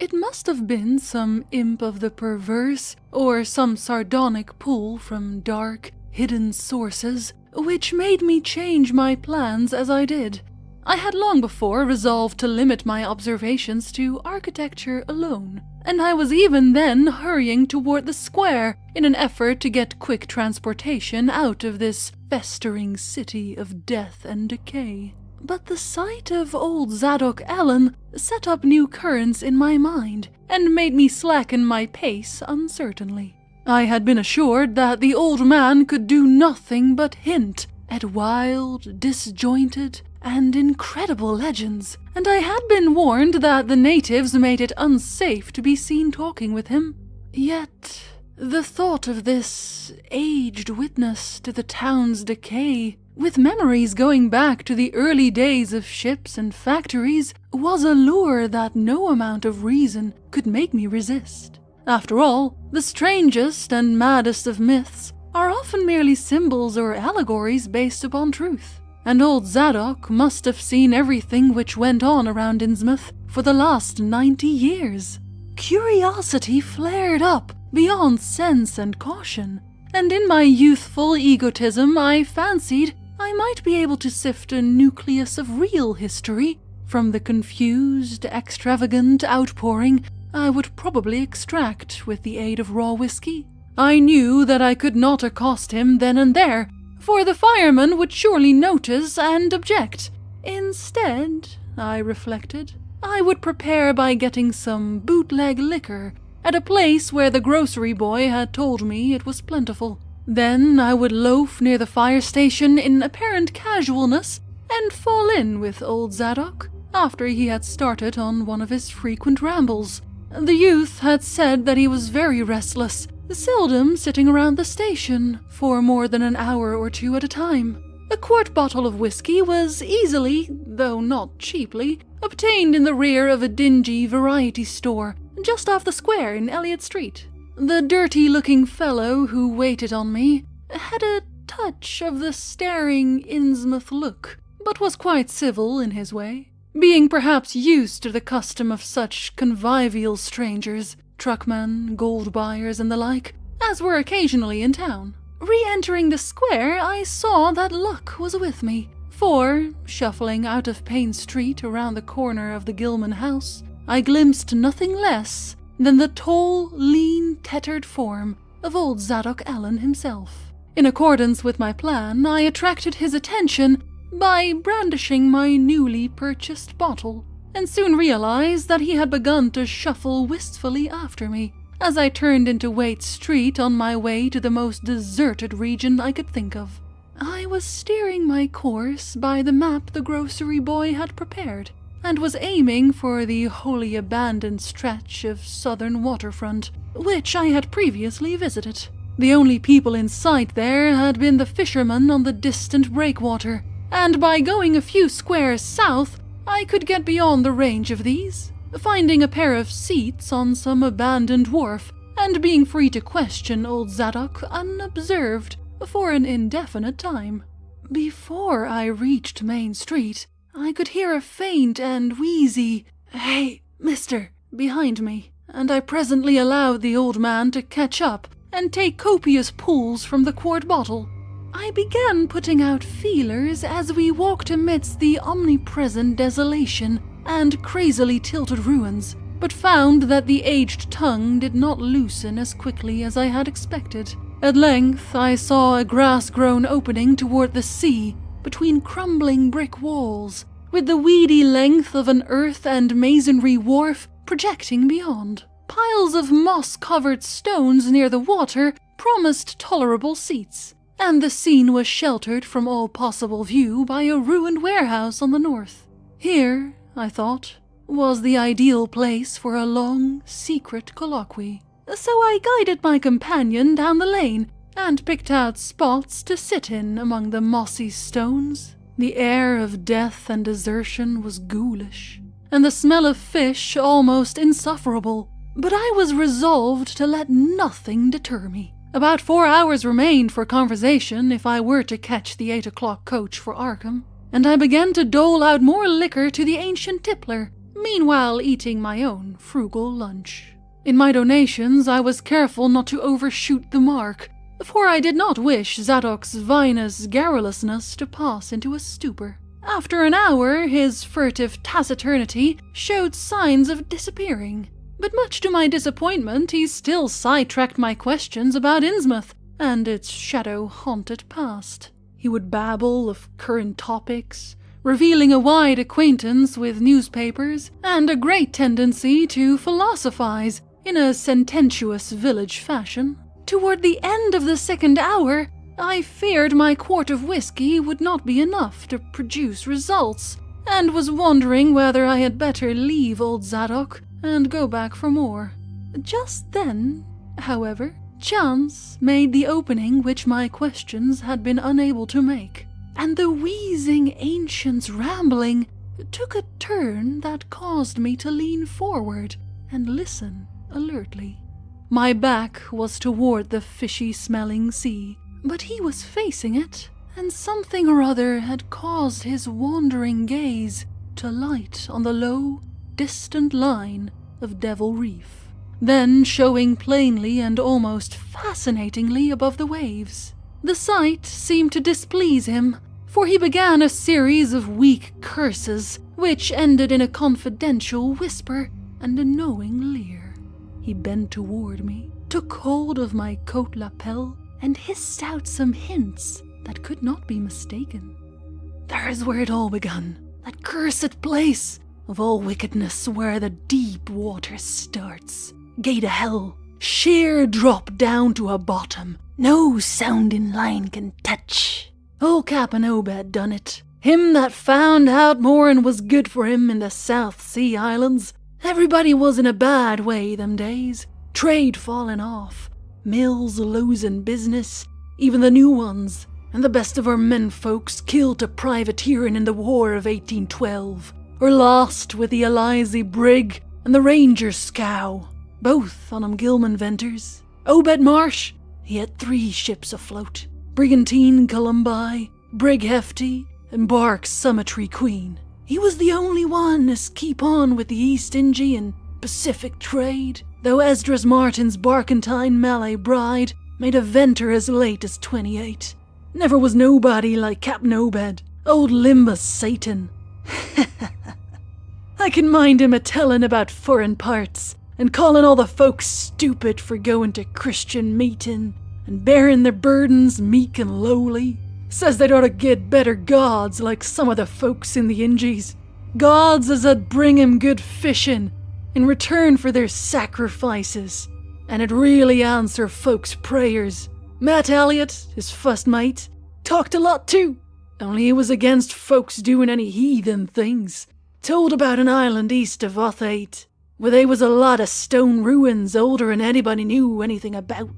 It must have been some imp of the perverse, or some sardonic pull from dark, hidden sources, which made me change my plans as I did. I had long before resolved to limit my observations to architecture alone, and I was even then hurrying toward the square in an effort to get quick transportation out of this festering city of death and decay. But the sight of old Zadok Ellen set up new currents in my mind and made me slacken my pace uncertainly. I had been assured that the old man could do nothing but hint at wild, disjointed, and incredible legends, and I had been warned that the natives made it unsafe to be seen talking with him. Yet the thought of this aged witness to the town's decay, with memories going back to the early days of ships and factories, was a lure that no amount of reason could make me resist. After all, the strangest and maddest of myths are often merely symbols or allegories based upon truth, and old Zadok must have seen everything which went on around Innsmouth for the last 90 years. Curiosity flared up beyond sense and caution, and in my youthful egotism I fancied I might be able to sift a nucleus of real history from the confused, extravagant outpouring I would probably extract with the aid of raw whiskey. I knew that I could not accost him then and there, for the fireman would surely notice and object. Instead, I reflected, I would prepare by getting some bootleg liquor at a place where the grocery boy had told me it was plentiful. Then I would loaf near the fire station in apparent casualness and fall in with old Zadok after he had started on one of his frequent rambles. The youth had said that he was very restless, seldom sitting around the station for more than an hour or two at a time. A quart bottle of whiskey was easily, though not cheaply, obtained in the rear of a dingy variety store just off the square in Elliott Street. The dirty-looking fellow who waited on me had a touch of the staring Innsmouth look, but was quite civil in his way, being perhaps used to the custom of such convivial strangers, truckmen, gold buyers, and the like, as were occasionally in town. Re-entering the square, I saw that luck was with me, for, shuffling out of Payne Street around the corner of the Gilman house, I glimpsed nothing less than the tall, lean, tattered form of old Zadok Allen himself. In accordance with my plan, I attracted his attention by brandishing my newly purchased bottle, and soon realized that he had begun to shuffle wistfully after me as I turned into Waite Street on my way to the most deserted region I could think of. I was steering my course by the map the grocery boy had prepared, and was aiming for the wholly abandoned stretch of southern waterfront, which I had previously visited. The only people in sight there had been the fishermen on the distant breakwater, and by going a few squares south, I could get beyond the range of these, finding a pair of seats on some abandoned wharf, and being free to question old Zadok unobserved for an indefinite time. Before I reached Main Street, I could hear a faint and wheezy, "Hey, mister," behind me, and I presently allowed the old man to catch up and take copious pulls from the quart bottle. I began putting out feelers as we walked amidst the omnipresent desolation and crazily tilted ruins, but found that the aged tongue did not loosen as quickly as I had expected. At length I saw a grass-grown opening toward the sea between crumbling brick walls, with the weedy length of an earth and masonry wharf projecting beyond. Piles of moss-covered stones near the water promised tolerable seats, and the scene was sheltered from all possible view by a ruined warehouse on the north. Here, I thought, was the ideal place for a long, secret colloquy. So I guided my companion down the lane and picked out spots to sit in among the mossy stones. The air of death and desertion was ghoulish, and the smell of fish almost insufferable, but I was resolved to let nothing deter me. About 4 hours remained for conversation if I were to catch the 8 o'clock coach for Arkham, and I began to dole out more liquor to the ancient tippler, meanwhile eating my own frugal lunch. In my donations, I was careful not to overshoot the mark, for I did not wish Zadok's vinous garrulousness to pass into a stupor. After an hour, his furtive taciturnity showed signs of disappearing, but much to my disappointment, he still sidetracked my questions about Innsmouth and its shadow-haunted past. He would babble of current topics, revealing a wide acquaintance with newspapers and a great tendency to philosophize in a sententious village fashion. Toward the end of the second hour, I feared my quart of whiskey would not be enough to produce results, and was wondering whether I had better leave old Zadok and go back for more. Just then, however, chance made the opening which my questions had been unable to make, and the wheezing ancient's rambling took a turn that caused me to lean forward and listen alertly. My back was toward the fishy-smelling sea, but he was facing it, and something or other had caused his wandering gaze to light on the low, distant line of Devil Reef, then showing plainly and almost fascinatingly above the waves. The sight seemed to displease him, for he began a series of weak curses, which ended in a confidential whisper and a knowing leer. He bent toward me, took hold of my coat lapel, and hissed out some hints that could not be mistaken. There is where it all begun, that cursed place of all wickedness where the deep water starts. Gate of hell, sheer drop down to a bottom, no sounding line can touch. Old Cap'n Obed done it, him that found out more and was good for him in the South Sea Islands. Everybody was in a bad way them days, trade falling off, mills losing business, even the new ones, and the best of our men folks killed to privateering in the War of 1812, or lost with the Elizy brig and the Ranger scow, both on 'em Gilman venters. Obed Marsh, he had 3 ships afloat, Brigantine Columbi, Brig Hefty, and Bark Summitry Queen. He was the only one as keep on with the East Ingy and Pacific trade, though Esdras Martin's barkentine Malay bride made a venter as late as 28. Never was nobody like Cap'n Obed, old Limbus Satan. I can mind him a-tellin' about foreign parts, and calling all the folks stupid for going to Christian meeting, and bearing their burdens meek and lowly. Says they'd ought to get better gods like some of the folks in the Ingies. Gods as 'ud bring 'em good fishin' in return for their sacrifices, and 'ud really answer folks' prayers. Matt Elliott, his first mate, talked a lot too, only he was against folks doing any heathen things. Told about an island east of Othate, where they was a lot of stone ruins older than anybody knew anything about.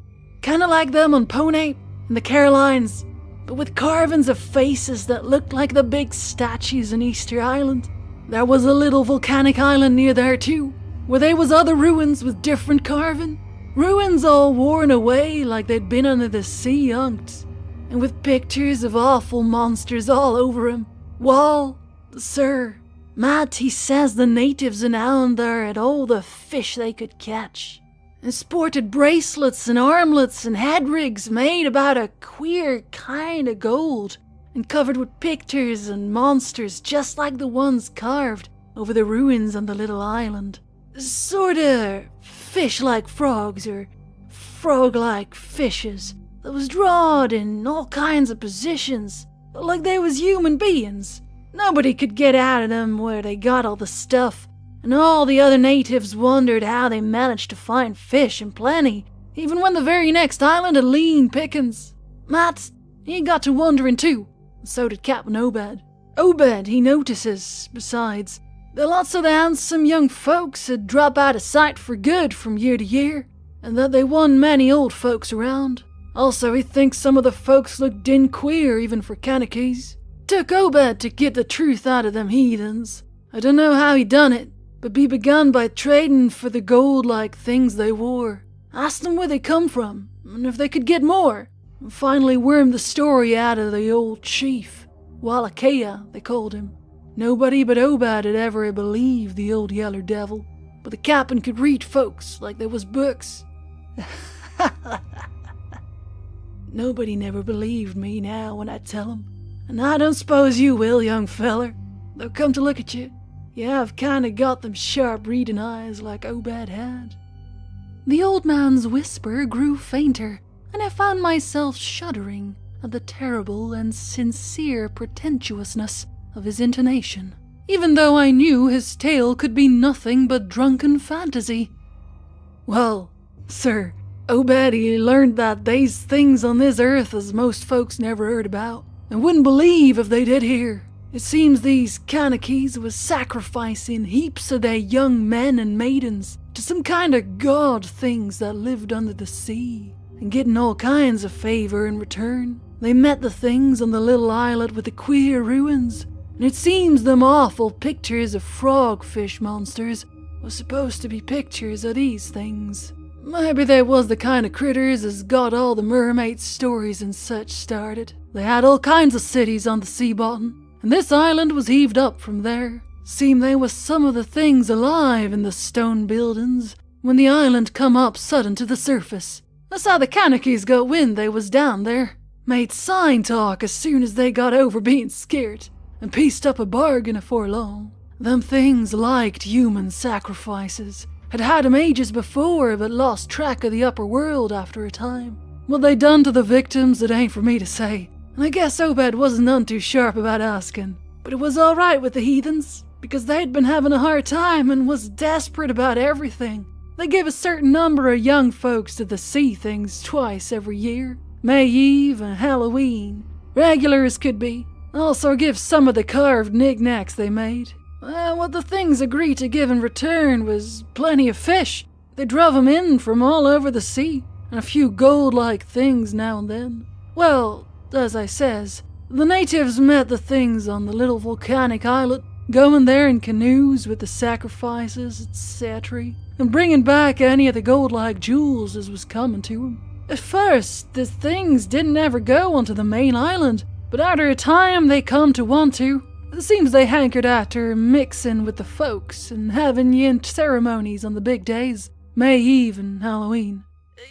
Kinda like them on Pone and the Carolines, but with carvings of faces that looked like the big statues in Easter Island. There was a little volcanic island near there too, where there was other ruins with different carving. Ruins all worn away like they'd been under the sea unked, and with pictures of awful monsters all over 'em. Wall, sir, Matt, he says the natives in Allen there had all the fish they could catch, and sported bracelets and armlets and head rigs made about a queer kind of gold, and covered with pictures and monsters just like the ones carved over the ruins on the little island. Sorta fish-like frogs, or frog-like fishes, that was drawed in all kinds of positions, like they was human beings. Nobody could get out of them where they got all the stuff, and all the other natives wondered how they managed to find fish in plenty, even when the very next island had lean pickings. Matt, he got to wondering too, and so did Cap'n Obed. Obed, he notices, besides, that lots of the handsome young folks had dropped out of sight for good from year to year, and that they wa'n't many old folks around. Also, he thinks some of the folks looked din queer even for Kanakees. Took Obed to get the truth out of them heathens. I don't know how he done it, but he begun by trading for the gold-like things they wore. Asked them where they come from, and if they could get more, and finally wormed the story out of the old chief. Wallachia, they called him. Nobody but Obed had ever believed the old yeller devil, but the captain could read folks like there was books. Nobody never believed me now when I tell 'em, and I don't suppose you will, young feller. Though come to look at you have kinda got them sharp reading eyes like Obed had. The old man's whisper grew fainter, and I found myself shuddering at the terrible and sincere pretentiousness of his intonation, even though I knew his tale could be nothing but drunken fantasy. Well, sir, Obed he learned that they's things on this earth as most folks never heard about, and wouldn't believe if they did hear. It seems these Kanakys was sacrificing heaps of their young men and maidens to some kind of god things that lived under the sea, and getting all kinds of favor in return. They met the things on the little islet with the queer ruins, and it seems them awful pictures of frogfish monsters was supposed to be pictures of these things. Maybe they was the kind of critters as got all the mermaid stories and such started. They had all kinds of cities on the sea bottom, and this island was heaved up from there. Seemed they was some of the things alive in the stone buildings when the island come up sudden to the surface. That's how the Kanakys got wind they was down there. Made sign talk as soon as they got over being scared, and pieced up a bargain afore long. Them things liked human sacrifices. Had 'em ages before, but lost track of the upper world after a time. What they done to the victims, it ain't for me to say, and I guess Obed wasn't none too sharp about asking. But it was all right with the heathens, because they'd been having a hard time and was desperate about everything. They give a certain number of young folks to the sea things twice every year, May Eve and Halloween, regular as could be. Also give some of the carved knickknacks they made. What the things agreed to give in return was plenty of fish. They drove 'em in from all over the sea, and a few gold-like things now and then. Well, as I says, the natives met the things on the little volcanic islet, going there in canoes with the sacrifices, etc., and bringing back any of the gold-like jewels as was coming to 'em. At first, the things didn't ever go onto the main island, but after a time they come to want to. It seems they hankered after mixing with the folks and having yin ceremonies on the big days, May Eve and Halloween.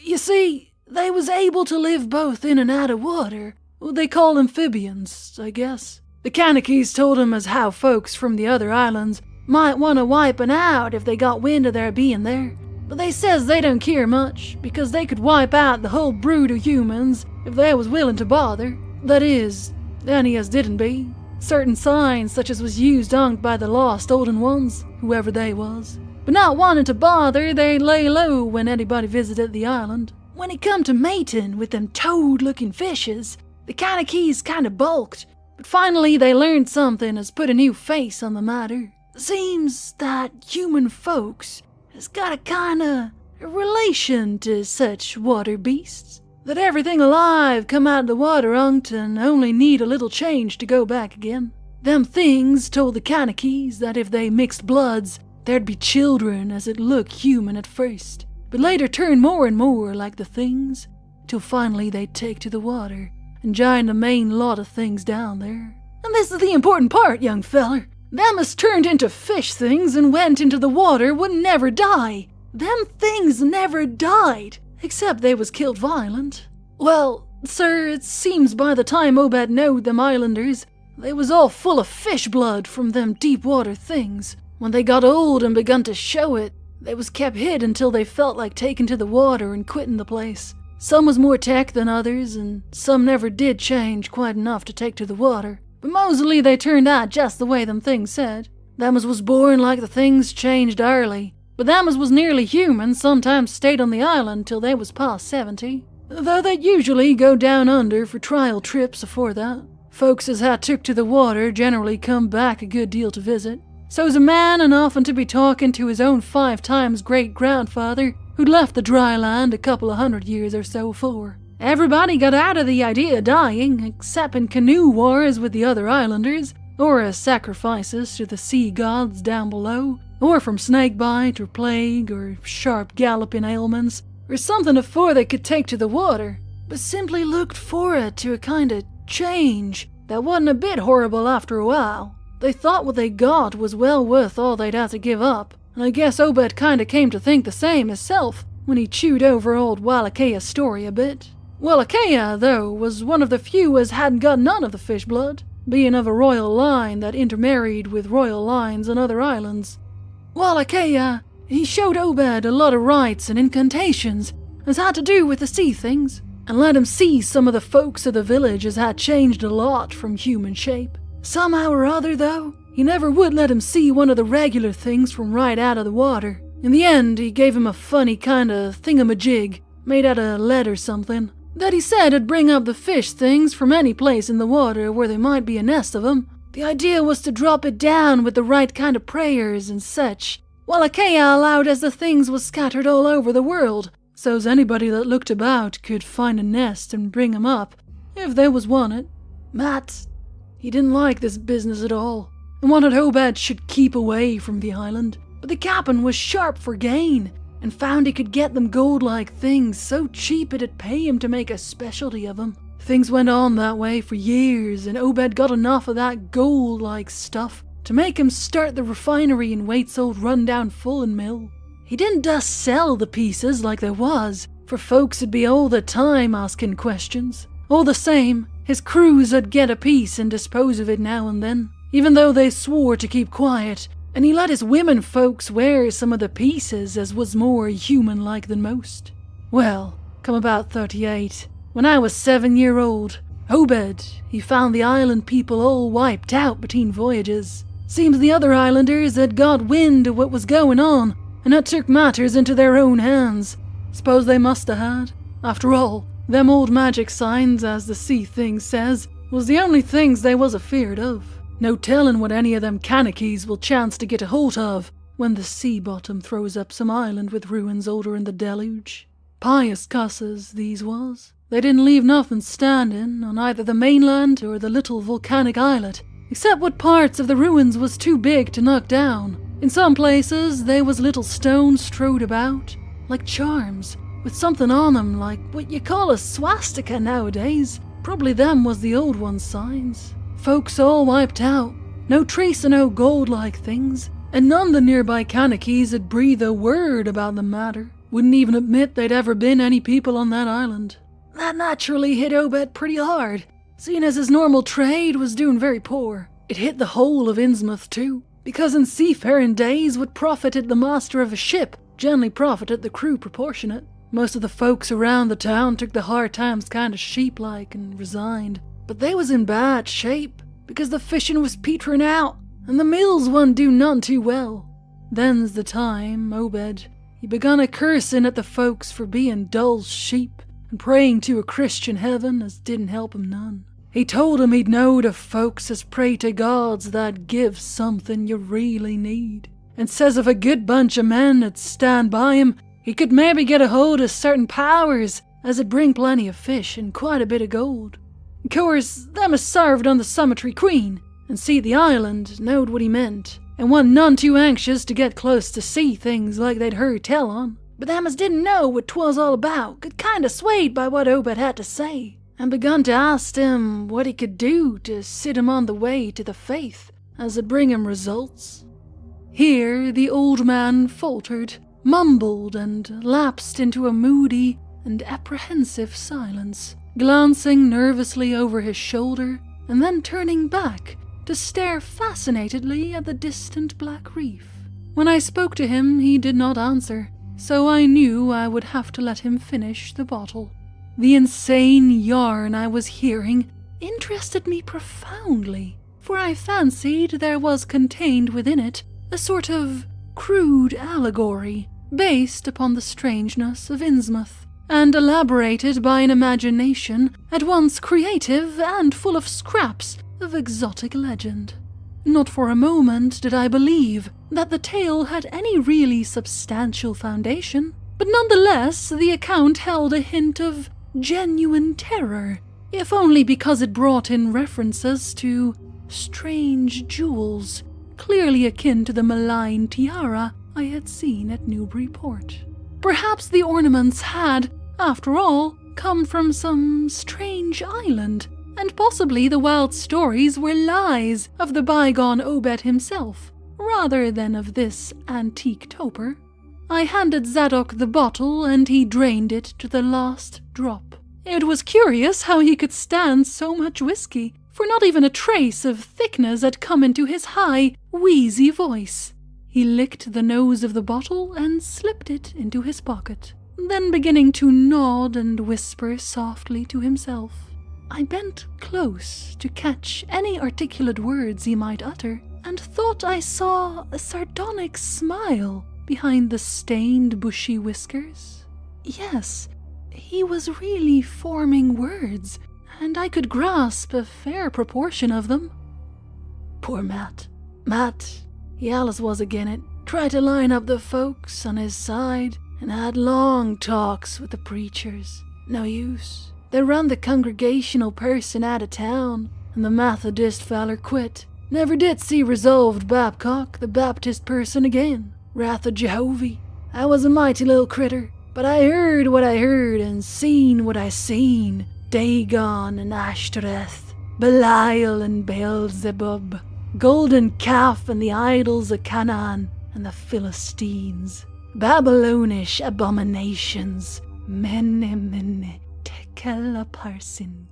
You see, they was able to live both in and out of water. What they call amphibians, I guess. The Kanakys told 'em as how folks from the other islands might want to wiping out if they got wind of their being there. But they says they don't care much, because they could wipe out the whole brood of humans if they was willing to bother. That is, any as didn't be. Certain signs such as was used on by the lost olden ones, whoever they was. But not wanting to bother, they lay low when anybody visited the island. When it come to mating with them toad-looking fishes, the Kanakys kinda balked, but finally they learned something as put a new face on the matter. Seems that human folks has got a kinda relation to such water beasts. That everything alive come out of the water and only need a little change to go back again. Them things told the Kanakys that if they mixed bloods, there'd be children as it looked human at first, but later turned more and more like the things, till finally they'd take to the water and join the main lot of things down there. And this is the important part, young feller. Them as turned into fish things and went into the water would never die. Them things never died. Except they was killed violent. Well, sir, it seems by the time Obed knowed them islanders, they was all full of fish blood from them deep water things. When they got old and begun to show it, they was kept hid until they felt like taking to the water and quitting the place. Some was more tech than others, and some never did change quite enough to take to the water. But mostly they turned out just the way them things said. Them as was born like the things changed early. But them as was nearly human sometimes stayed on the island till they was past 70, though they'd usually go down under for trial trips afore that. Folks as had took to the water generally come back a good deal to visit. So's a man and often to be talking to his own 5 times great-grandfather who'd left the dry land a couple of 100 years or so afore. Everybody got out of the idea of dying, except in canoe wars with the other islanders, or as sacrifices to the sea gods down below, or from snakebite or plague or sharp galloping ailments, or something afore they could take to the water, but simply looked forward to a kind of change that wasn't a bit horrible after a while. They thought what they got was well worth all they'd had to give up, and I guess Obed kinda came to think the same himself when he chewed over old Wallacheia's story a bit. Wallachia, though, was one of the few as hadn't got none of the fish blood, being of a royal line that intermarried with royal lines on other islands. Wallachia, he showed Obed a lot of rites and incantations as had to do with the sea things, and let him see some of the folks of the village as had changed a lot from human shape. Somehow or other, though, he never would let him see one of the regular things from right out of the water. In the end, he gave him a funny kind of thingamajig, made out of lead or something, that he said would bring up the fish things from any place in the water where there might be a nest of 'em. The idea was to drop it down with the right kind of prayers and such. Wallachia allowed as the things was scattered all over the world, so's anybody that looked about could find a nest and bring 'em up, if they was wanted. Matt, he didn't like this business at all, and wanted Obed should keep away from the island. But the captain was sharp for gain, and found he could get them gold-like things so cheap it'd pay him to make a specialty of 'em. Things went on that way for years, and Obed got enough of that gold-like stuff to make him start the refinery in Waite's old run-down Fullen mill. He didn't just sell the pieces like there was, for folks 'ud be all the time asking questions. All the same, his crews 'ud get a piece and dispose of it now and then, even though they swore to keep quiet, and he let his women folks wear some of the pieces as was more human-like than most. Well, come about 38, when I was 7-year-old, Obed, he found the island people all wiped out between voyages. Seems the other islanders had got wind of what was going on, and had took matters into their own hands. Suppose they must have had. After all, them old magic signs, as the sea thing says, was the only things they was afeared of. No telling what any of them Kanakees will chance to get a hold of when the sea bottom throws up some island with ruins older in the deluge. Pious cusses, these was. They didn't leave nothing standing on either the mainland or the little volcanic islet, except what parts of the ruins was too big to knock down. In some places, they was little stones strewed about, like charms, with something on them like what you call a swastika nowadays. Probably them was the old one's signs. Folks all wiped out, no trace of no gold-like things, and none of the nearby Kanakees had breathed a word about the matter. Wouldn't even admit they'd ever been any people on that island. That naturally hit Obed pretty hard, seeing as his normal trade was doing very poor. It hit the whole of Innsmouth too, because in seafaring days what profited the master of a ship generally profited the crew proportionate. Most of the folks around the town took the hard times kind of sheep-like and resigned. But they was in bad shape, because the fishing was petering out, and the mills wasn't doing none too well. Then's the time, Obed, he begun a cursing at the folks for being dull sheep, and praying to a Christian heaven as didn't help him none. He told 'em he'd knowed of folks as pray to gods that give something you really need, and says if a good bunch of men 'ud stand by him, he could maybe get a hold of certain powers as 'ud bring plenty of fish and quite a bit of gold. Of course, them as served on the Summitry Queen and see the island knowed what he meant, and wasn't none too anxious to get close to see things like they'd heard tell on. But them as didn't know what 'twas all about got kinda swayed by what Obed had to say, and begun to ask him what he could do to sit him on the way to the faith as 'ud bring him results. Here the old man faltered, mumbled, and lapsed into a moody and apprehensive silence, glancing nervously over his shoulder and then turning back to stare fascinatedly at the distant black reef. When I spoke to him, he did not answer, so I knew I would have to let him finish the bottle. The insane yarn I was hearing interested me profoundly, for I fancied there was contained within it a sort of crude allegory based upon the strangeness of Innsmouth, and elaborated by an imagination at once creative and full of scraps of exotic legend. Not for a moment did I believe that the tale had any really substantial foundation, but nonetheless the account held a hint of genuine terror, if only because it brought in references to strange jewels, clearly akin to the malign tiara I had seen at Newburyport. Perhaps the ornaments had, after all, come from some strange island and possibly the wild stories were lies of the bygone Obed himself, rather than of this antique toper. I handed Zadok the bottle, and he drained it to the last drop. It was curious how he could stand so much whiskey, for not even a trace of thickness had come into his high, wheezy voice. He licked the nose of the bottle and slipped it into his pocket, then beginning to nod and whisper softly to himself. I bent close to catch any articulate words he might utter, and thought I saw a sardonic smile behind the stained bushy whiskers. Yes, he was really forming words, and I could grasp a fair proportion of them. Poor Matt. He allus was agin it. Tried to line up the folks on his side, and had long talks with the preachers. No use. They run the congregational person out of town, and the Methodist feller quit. Never did see Resolved Babcock, the Baptist person, again. Wrath of Jehovah. I was a mighty little critter, but I heard what I heard and seen what I seen. Dagon and Ashtoreth, Belial and Beelzebub, Golden Calf and the idols of Canaan and the Philistines, Babylonish abominations, Mene, Tekel Parsin.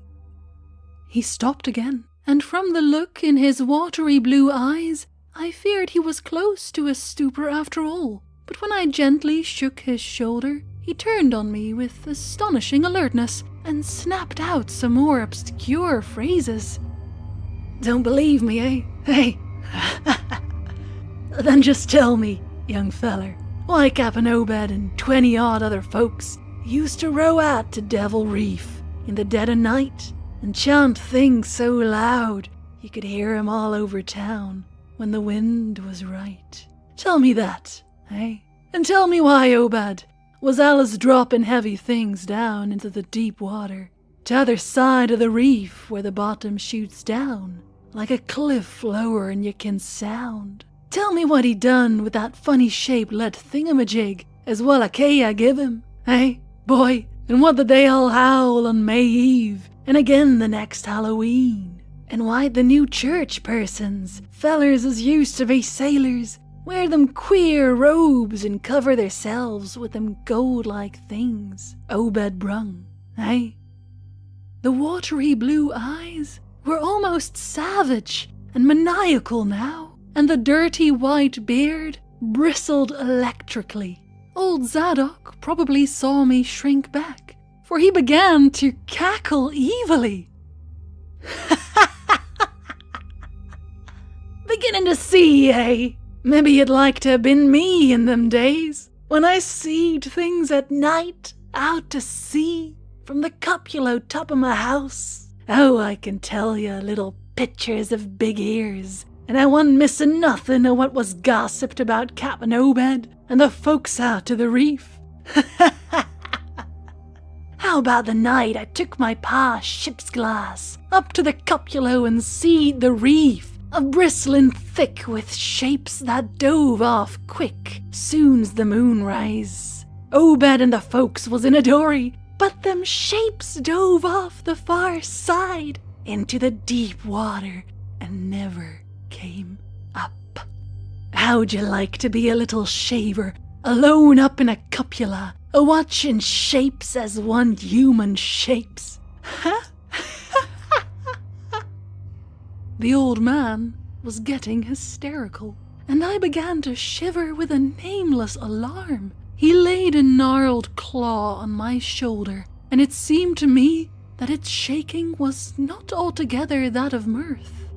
He stopped again, and from the look in his watery blue eyes, I feared he was close to a stupor after all. But when I gently shook his shoulder, he turned on me with astonishing alertness and snapped out some more obscure phrases. Don't believe me, eh? Hey! Then just tell me, young feller, why Cap'n Obed and 20-odd other folks used to row out to Devil Reef in the dead of night and chant things so loud you could hear 'em all over town when the wind was right. Tell me that, eh? And tell me why Obed was allus dropping heavy things down into the deep water, t'other side of the reef where the bottom shoots down, like a cliff lower'n you can sound. Tell me what he done with that funny-shaped lead thingamajig as Wallachia give him, eh, boy? And what did they all howl on May Eve, and again the next Halloween? And why'd the new church persons, fellers as used to be sailors, wear them queer robes and cover theirselves with them gold-like things Obed brung, eh? The watery blue eyes were almost savage and maniacal now, and the dirty white beard bristled electrically. Old Zadok probably saw me shrink back, for he began to cackle evilly. Beginning to see, eh? Maybe you'd like to have been me in them days, when I seed things at night out to sea from the cupola top of my house. Oh, I can tell you little pictures of big ears, and I wasn't missing nothing of what was gossiped about Cap'n Obed and the folks out to the reef. How about the night I took my pa's ship's glass up to the cupola and seed the reef a bristling thick with shapes that dove off quick soon's the moon rise. Obed and the folks was in a dory, but them shapes dove off the far side into the deep water and never came up. How'd you like to be a little shaver alone up in a cupola, a-watching shapes as one human shapes? Huh? The old man was getting hysterical, and I began to shiver with a nameless alarm. He laid a gnarled claw on my shoulder, and it seemed to me that its shaking was not altogether that of mirth.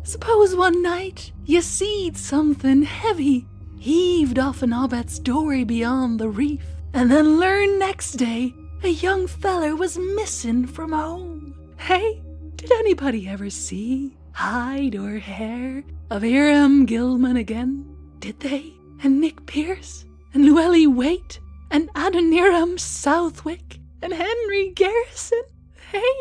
Suppose one night you seed something heavy heaved off an Obed's dory beyond the reef, and then learn next day a young feller was missing from home. Hey? Did anybody ever see hide or hair of Hiram Gilman again? Did they? And Nick Pierce? And Llewellyn Waite? And Adoniram Southwick? And Henry Garrison? Hey?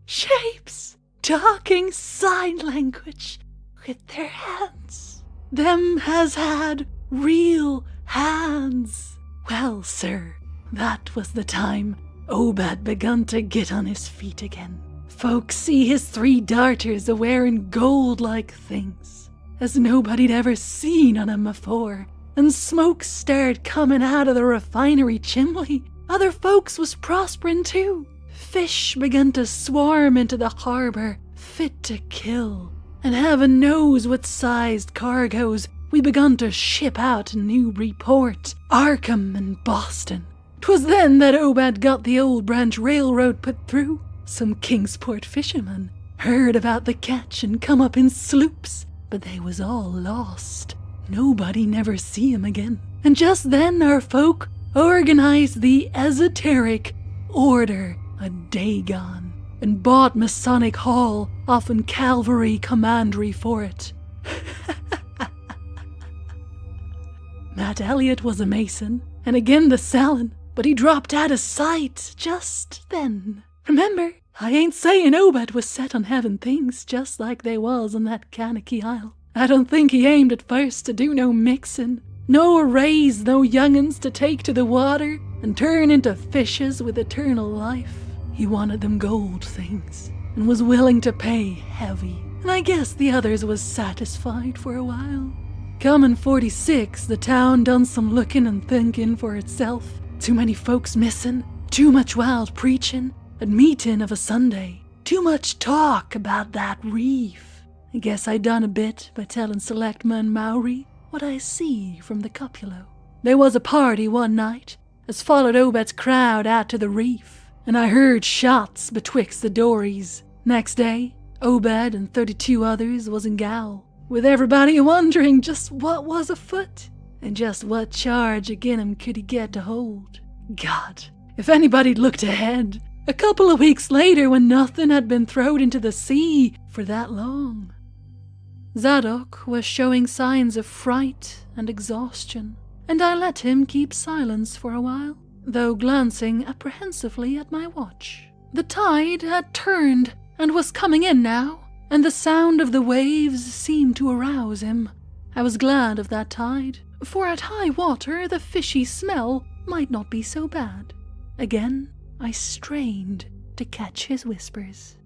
Shapes talking sign language with their hands. Them has had real hands. Well, sir, that was the time Obed begun to get on his feet again. Folks see his 3 darters a-wearing gold-like things, as nobody'd ever seen on 'em afore, and smoke started coming out of the refinery chimney. Other folks was prospering too. Fish begun to swarm into the harbour, fit to kill, and heaven knows what sized cargoes we begun to ship out to Newburyport, Arkham, and Boston. 'Twas then that Obed got the Old Branch Railroad put through. Some Kingsport fishermen heard about the catch and come up in sloops, but they was all lost. Nobody never see 'em again. And just then our folk organized the esoteric Order a Dagon and bought Masonic Hall offen Calvary Commandery for it. Matt Elliott was a Mason, and again the selling, but he dropped out of sight just then. Remember, I ain't saying Obed was set on having things just like they was on that Kanaki Isle. I don't think he aimed at first to do no mixing, nor raise no young'uns to take to the water and turn into fishes with eternal life. He wanted them gold things, and was willing to pay heavy, and I guess the others was satisfied for a while. Come in 46, the town done some looking and thinking for itself. Too many folks missing, too much wild preaching at meeting of a Sunday, too much talk about that reef. I guess I done a bit by telling Selectman Mowry what I see from the cupola. There was a party one night as followed Obed's crowd out to the reef, and I heard shots betwixt the dories. Next day, Obed and 32 others was in gaol, with everybody wondering just what was afoot, and just what charge agin him could he get to hold. God, if anybody'd looked ahead, a couple of weeks later when nothing had been thrown into the sea for that long. Zadok was showing signs of fright and exhaustion, and I let him keep silence for a while, though glancing apprehensively at my watch. The tide had turned and was coming in now, and the sound of the waves seemed to arouse him. I was glad of that tide, for at high water the fishy smell might not be so bad. Again, I strained to catch his whispers.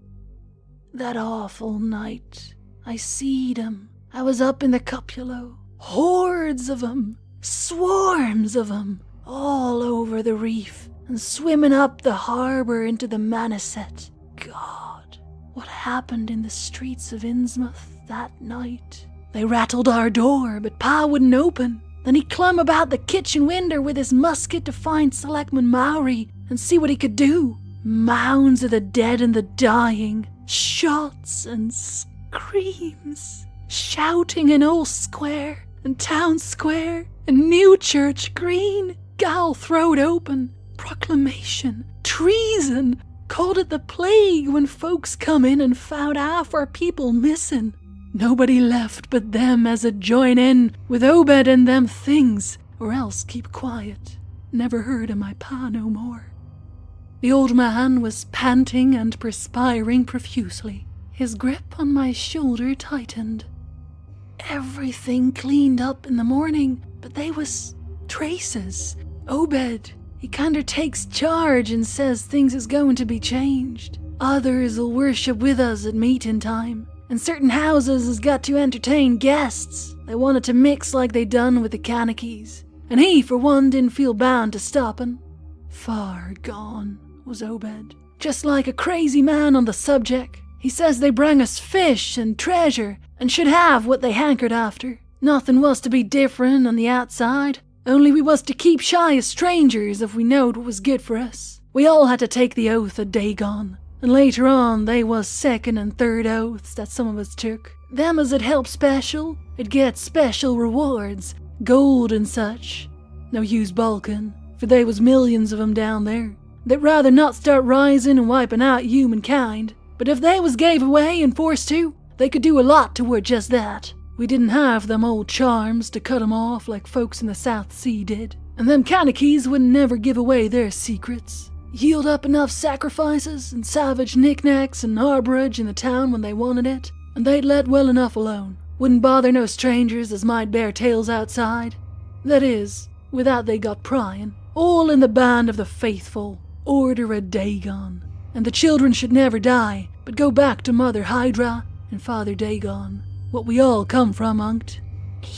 That awful night, I seed 'em. I was up in the cupola. Hordes of 'em, swarms of 'em, all over the reef, and swimming up the harbour into the Maniset. God, what happened in the streets of Innsmouth that night? They rattled our door, but Pa wouldn't open. Then he clumb about the kitchen window with his musket to find Selectman Mowry and see what he could do. Mounds of the dead and the dying, shots and screams, shouting in Old Square and Town Square and New Church Green. Gaol throwed open, proclamation, treason, called it the plague when folks come in and found half our people missing. Nobody left but them as a join in with Obed and them things, or else keep quiet. Never heard of my pa no more. The old man was panting and perspiring profusely. His grip on my shoulder tightened. Everything cleaned up in the morning, but they was traces. Obed, he kinder takes charge and says things is going to be changed. Others'll worship with us at meeting time, and certain houses has got to entertain guests. They wanted to mix like they done with the Kanakys, and he, for one, didn't feel bound to stoppin'. Far gone was Obed, just like a crazy man on the subject. He says they brang us fish and treasure, and should have what they hankered after. Nothing was to be different on the outside, only we was to keep shy of strangers if we knowed what was good for us. We all had to take the oath of Dagon, and later on they was second and third oaths that some of us took. Them as had helped special, it'd get special rewards, gold and such. No use balking, for they was millions of 'em down there. They'd rather not start rising and wiping out humankind, but if they was gave away and forced to, they could do a lot toward just that. We didn't have them old charms to cut 'em off like folks in the South Sea did, and them Kanakys wouldn't never give away their secrets. Yield up enough sacrifices and savage knickknacks and harborage in the town when they wanted it, and they'd let well enough alone. Wouldn't bother no strangers as might bear tales outside. That is, without they got prying. All in the band of the faithful, Order of Dagon, and the children should never die, but go back to Mother Hydra and Father Dagon, what we all come from, Unct.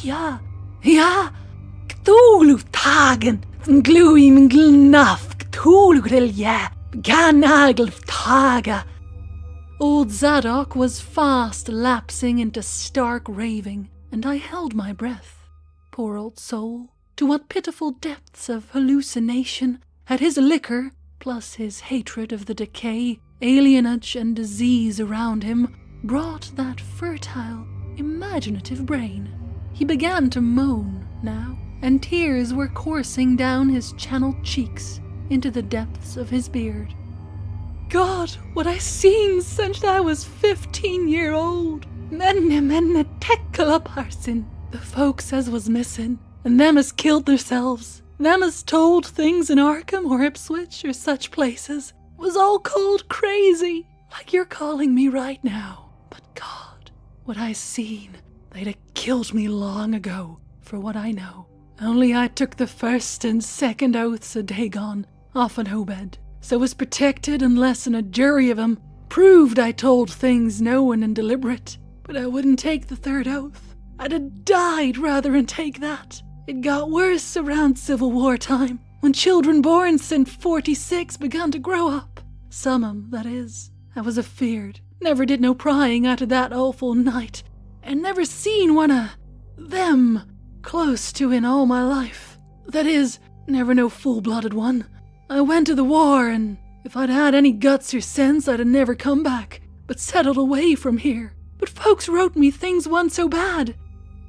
Ja, Cthulhu Tagen, Ngluim Nglnaf, Cthulhu Grilja, Ganagl Taga. Old Zadok was fast lapsing into stark raving, and I held my breath. Poor old soul, to what pitiful depths of hallucination had his liquor, plus his hatred of the decay, alienage, and disease around him, brought that fertile, imaginative brain. He began to moan now, and tears were coursing down his channeled cheeks into the depths of his beard. God, what I seen since I was 15-year-old. Menne tekkala parsin. The folks as was missing, and them as killed theirselves, them as told things in Arkham or Ipswich or such places, was all called crazy, like you're calling me right now. But God, what I seen, they'd have killed me long ago, for what I know. Only I took the first and second oaths of Dagon off an Obed, so was protected unless in a jury of 'em proved I told things knowing and deliberate. But I wouldn't take the third oath. I'd have died rather than take that. It got worse around Civil War time, when children born since 46 begun to grow up. Some 'em, that is. I was afeard. Never did no prying out of that awful night, and never seen one of them close to in all my life. That is, never no full-blooded one. I went to the war, and if I'd had any guts or sense, I'd have never come back, but settled away from here. But folks wrote me things wasn't so bad.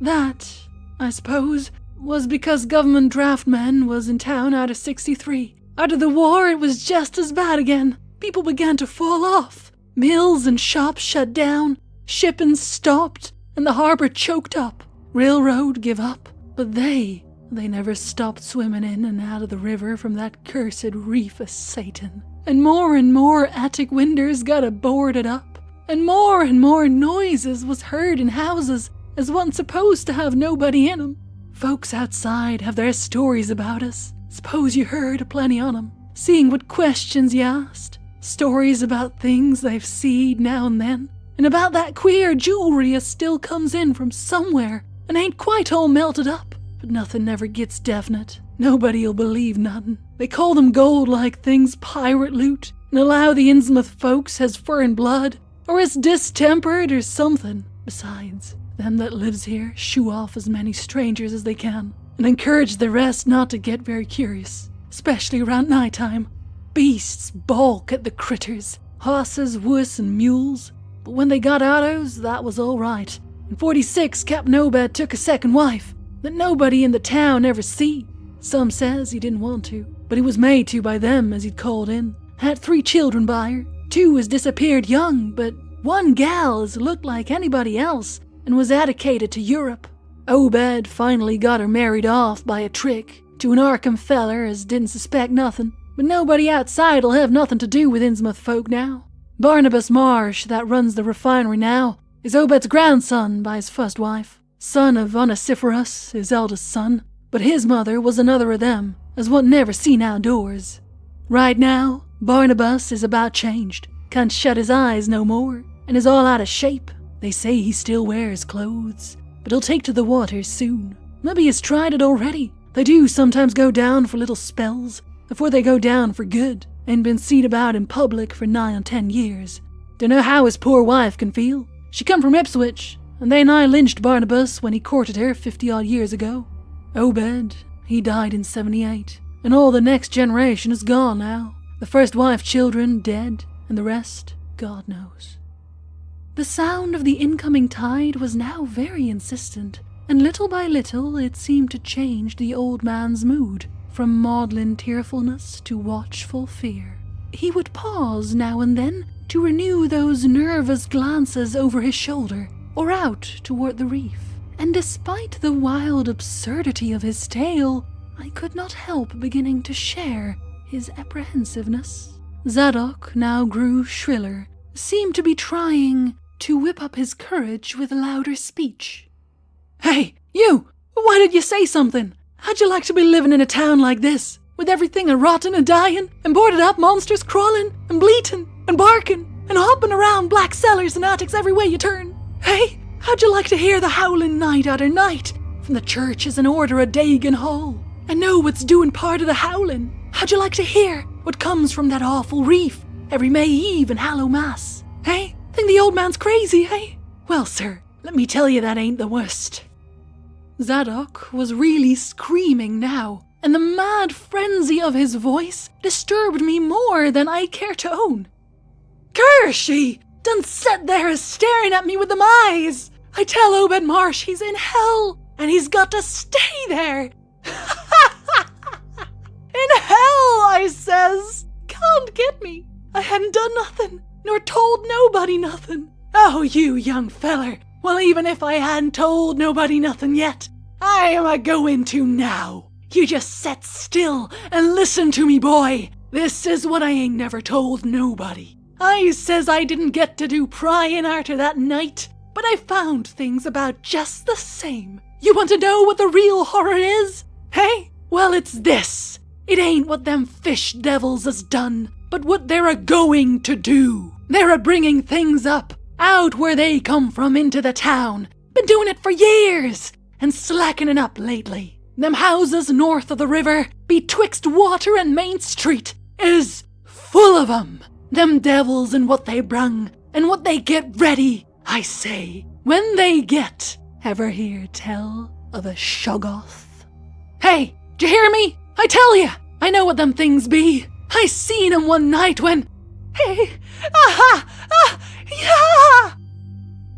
That, I suppose, was because government draft men was in town out of 63. Out of the war, it was just as bad again. People began to fall off. Mills and shops shut down. Shipping stopped, and the harbor choked up. Railroad give up. But they never stopped swimming in and out of the river from that cursed reef of Satan. And more attic windows got boarded up. And more noises was heard in houses as wasn't supposed to have nobody in 'em. Folks outside have their stories about us. Suppose you heard plenty on 'em, seeing what questions you asked. Stories about things they've seed now and then, and about that queer jewelry as still comes in from somewhere and ain't quite all melted up. But nothing never gets definite. Nobody'll believe nothing. They call them gold-like things pirate loot, and allow the Innsmouth folks has foreign blood, or is distempered or something. Besides, them that lives here shoo off as many strangers as they can, and encourage the rest not to get very curious, especially around night time. Beasts balk at the critters, horses, wuss, and mules. But when they got autos, that was all right. In 46, Captain Obed took a second wife that nobody in the town ever see. Some says he didn't want to, but he was made to by them as he'd called in. Had 3 children by her. 2 has disappeared young, but one gal has looked like anybody else and was dedicated to Europe. Obed finally got her married off by a trick to an Arkham feller as didn't suspect nothing. But nobody outside'll have nothing to do with Innsmouth folk now. Barnabas Marsh, that runs the refinery now, is Obed's grandson by his first wife. Son of Onesiphorus, his eldest son. But his mother was another of them, as one never seen outdoors. Right now, Barnabas is about changed. Can't shut his eyes no more, and is all out of shape. They say he still wears clothes, but he'll take to the water soon. Maybe he's tried it already. They do sometimes go down for little spells, before they go down for good, and been seen about in public for 9 or 10 years. Dunno how his poor wife can feel. She come from Ipswich, and they nigh lynched Barnabas when he courted her 50-odd years ago. Obed, he died in 78, and all the next generation is gone now. The first wife children dead, and the rest, God knows. The sound of the incoming tide was now very insistent, and little by little it seemed to change the old man's mood, from maudlin tearfulness to watchful fear. He would pause now and then to renew those nervous glances over his shoulder, or out toward the reef. And despite the wild absurdity of his tale, I could not help beginning to share his apprehensiveness. Zadok now grew shriller, seemed to be trying to whip up his courage with louder speech. "Hey, you! Why did you say something? How'd you like to be living in a town like this, with everything a-rottin' and dying, and boarded up monsters crawling, and bleating, and barking, and hopping around black cellars and attics every way you turn. Hey, how'd you like to hear the howling night after night from the churches and order of Dagon Hall, and know what's doing part of the howling? How'd you like to hear what comes from that awful reef every May Eve and Hallow Mass? Hey, think the old man's crazy, hey? Well, sir, let me tell you that ain't the worst. Zadok was really screaming now, and the mad frenzy of his voice disturbed me more than I care to own. Kershie! Done set there staring at me with them eyes! I tell Obed Marsh he's in hell, and he's got to stay there! In hell, I says! Can't get me! I hadn't done nothing, nor told nobody nothing. Oh, you young feller! Well, even if I hadn't told nobody nothing yet, I am a-going to now. You just set still and listen to me, boy. This is what I ain't never told nobody. I says I didn't get to do pryin' arter that night, but I found things about just the same. You want to know what the real horror is? Hey? Well, it's this. It ain't what them fish devils has done, but what they're a-going to do. They're a-bringing things up, out where they come from into the town. Been doing it for years, and slackening up lately. Them houses north of the river, betwixt Water and Main Street, is full of 'em. Them devils and what they brung, and what they get ready, I say, when they get. Ever hear tell of a Shoggoth? Hey, d'you hear me? I tell ya, I know what them things be. I seen 'em one night when... Hey, yeah!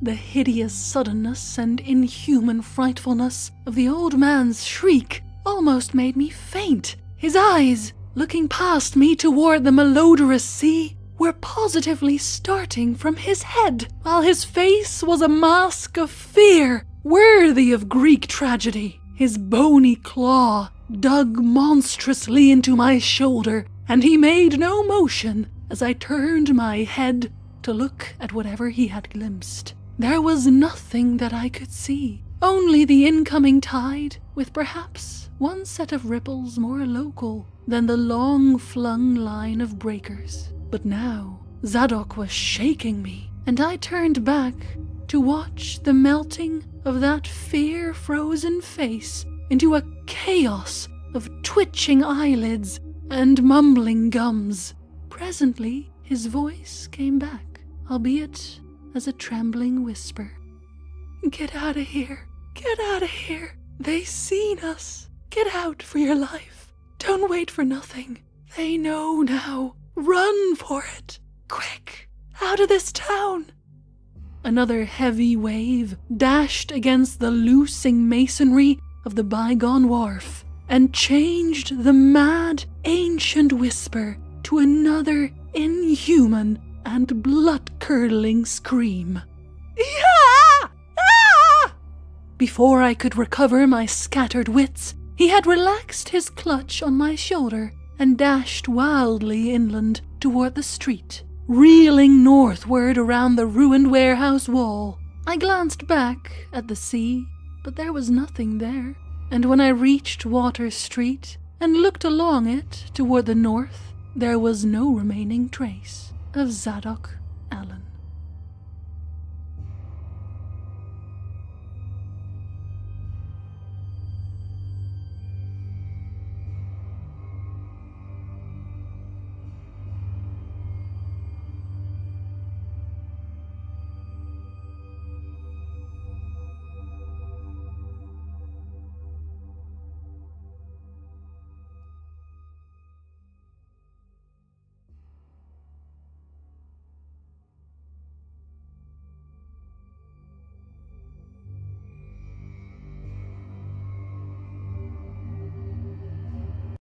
The hideous suddenness and inhuman frightfulness of the old man's shriek almost made me faint. His eyes, looking past me toward the malodorous sea, were positively starting from his head, while his face was a mask of fear worthy of Greek tragedy. His bony claw dug monstrously into my shoulder, and he made no motion as I turned my head to look at whatever he had glimpsed. There was nothing that I could see, only the incoming tide, with perhaps one set of ripples more local than the long-flung line of breakers. But now Zadok was shaking me, and I turned back to watch the melting of that fear-frozen face into a chaos of twitching eyelids and mumbling gums. Presently his voice came back, albeit as a trembling whisper. Get out of here! Get out of here! They seen us! Get out for your life! Don't wait for nothing! They know now! Run for it! Quick! Out of this town! Another heavy wave dashed against the loosing masonry of the bygone wharf, and changed the mad, ancient whisper to another inhuman and blood-curdling scream. Yeah! Ah! Before I could recover my scattered wits, he had relaxed his clutch on my shoulder and dashed wildly inland toward the street, reeling northward around the ruined warehouse wall. I glanced back at the sea, but there was nothing there, and when I reached Water Street and looked along it toward the north, there was no remaining trace of Zadok Allen.